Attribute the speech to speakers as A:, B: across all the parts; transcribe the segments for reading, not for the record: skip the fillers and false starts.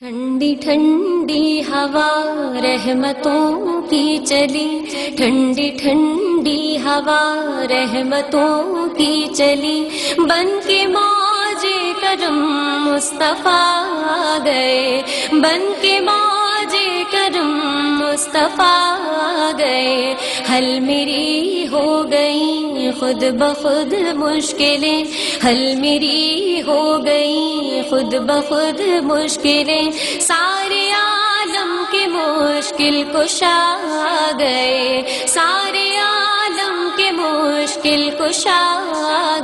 A: ٹھنڈی ٹھنڈی ہوا رحمتوں کی چلی، ٹھنڈی ٹھنڈی ہوا رحمتوں کی چلی، بن کے موج کرم مصطفیٰ گئے، بن کے موج کرم مصطفیٰ گئے، حل میری ہو گئی خود بخود مشکلیں، حل میری ہو گئی خود بخود مشکلیں، سارے عالم کے مشکل کشا گئے، سارے عالم کے مشکل کشا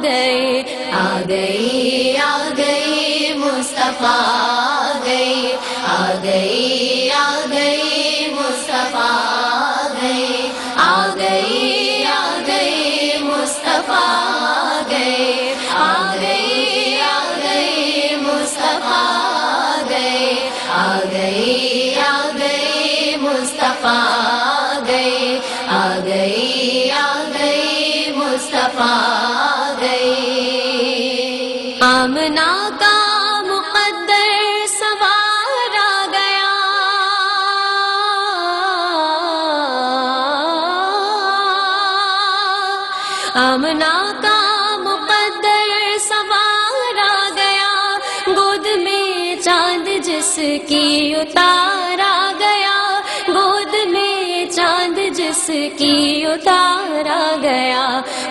A: گئے، آ گئے مصطفیٰ گئے، آ گئے مصطفیٰ گئے، آ گئے مصطفیٰ گئے، آ گئے مصطفیٰ گئے، آ گئے مصطفیٰ گئے، آ گئے مصطفیٰ گئے، آمنہ کا مقدر سوار آ گیا، آمنہ کا مقدر سوار آ گیا، گود میں چاند جس کی اتارا گیا، گود میں چاند جس کی اتارا گیا،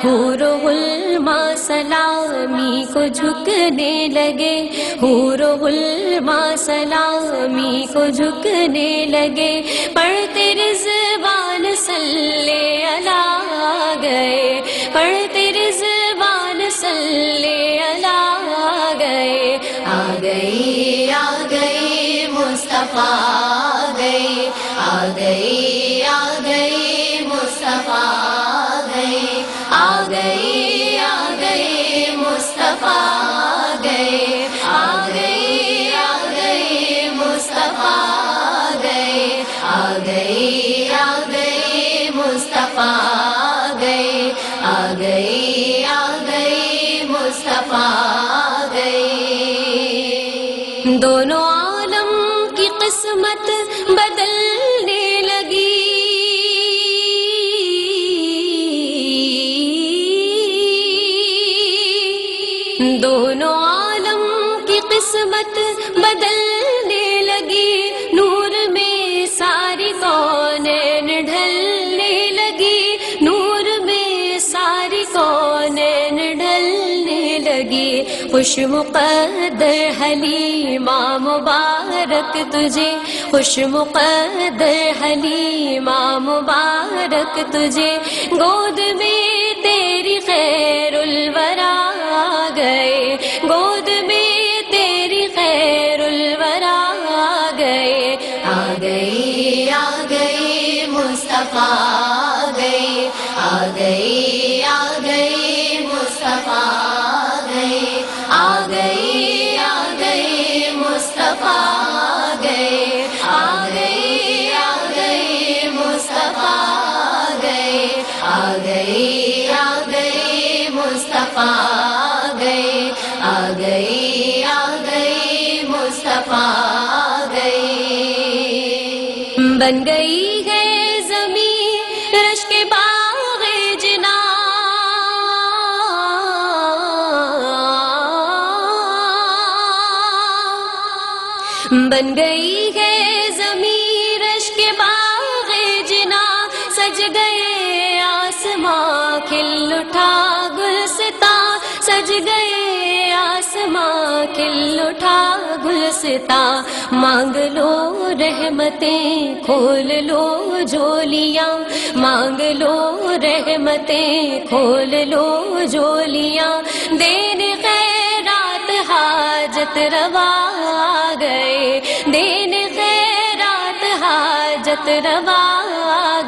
A: حور و غلماں سلامی کو جھکنے لگے، حور و غلماں سلامی کو جھکنے لگے، پڑھتے رضوان صلی علی گئے، پڑھتے رضوان صلی علی گئے، آ گئے مصطفیٰ گئے، آ گئے مصطفیٰ گئے، آ گئے مصطفیٰ گئے، آ گئے مصطفیٰ گئے، آ گئے مصطفیٰ گئے، آ گئے مصطفیٰ گئے، دونوں عالم کی قسمت بدلنے لگی، دونوں عالم کی قسمت بدلنے لگی، نور میں ساری کونین ڈھلنے لگی، نور میں ساری کونین ڈھلنے لگی، خوش مقدر حلیمہ مبارک تجھے، خوش مقدر حلیمہ مبارک تجھے، گود میں تیری خیر الورا گئے، گود میں تیری خیر الورا گئے، آ گئے مصطفیٰ گئے، آ گئے مصطفیٰ گئے، آ گئے مصطفیٰ گئے، آ گئے مصطفیٰ گئے، آ گئے مصطفیٰ گئے، آ گئے مصطفیٰ گئے، بن گئی ہے زمین رشک باغ جنا، بن گئی ہے زمین رشک باغ جنا، سج گئے آسماں کھل اٹھا گلستاں، سج گئے آسماں کھل اٹھا گلستاں، مانگ لو رحمتیں کھول لو جھولیاں، مانگ لو رحمتیں کھول لو جھولیاں، دین خیرات حاجت روا گئے، دین خیرات حاجت روا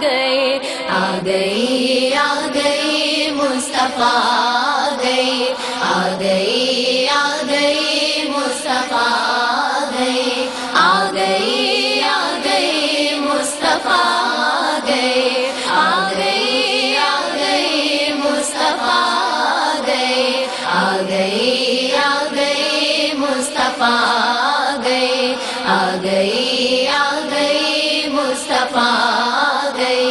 A: گئے، آ گئے مصطفیٰ گئے، آ گئے مصطفیٰ گئے، آ گئے مصطفیٰ گئے، آ گئے مصطفیٰ گئے، آ گئے مصطفیٰ گئے، آ گئے مصطفیٰ آ گئے.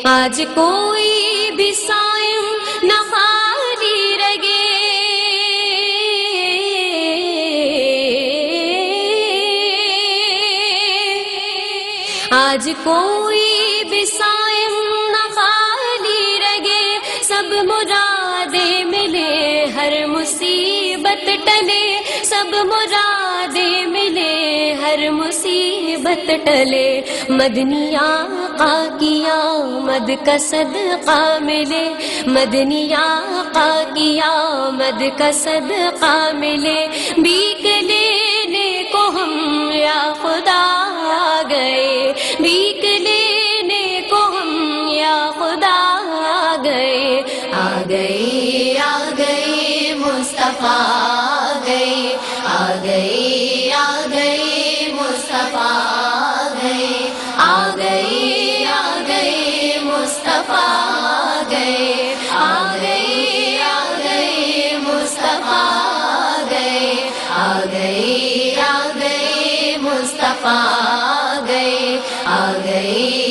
A: آج کوئی بھی صائم نہ خالی رگے، آج کوئی بھی صائم نہ خالی رگے. سب مرادیں ملے، ہر مصیبت ٹلے، سب مرادیں ملے، ہر مصیبت ٹلے. مدنی آقا کی آمد کا صدقہ ملے، مدنی آقا کی آمد کا صدقہ ملے. بھیک لینے کو ہم یا خدا آ گئے، بھیک لینے کو ہم یا خدا آ گئے. آ گئے مصطفیٰ آ گئے، آ گئے مصطفیٰ آ گئے. آ گئے مصطفیٰ آ گئے، آ گئے مصطفیٰ آ گئے. آ گئے مصطفیٰ آ گئے، آ گئے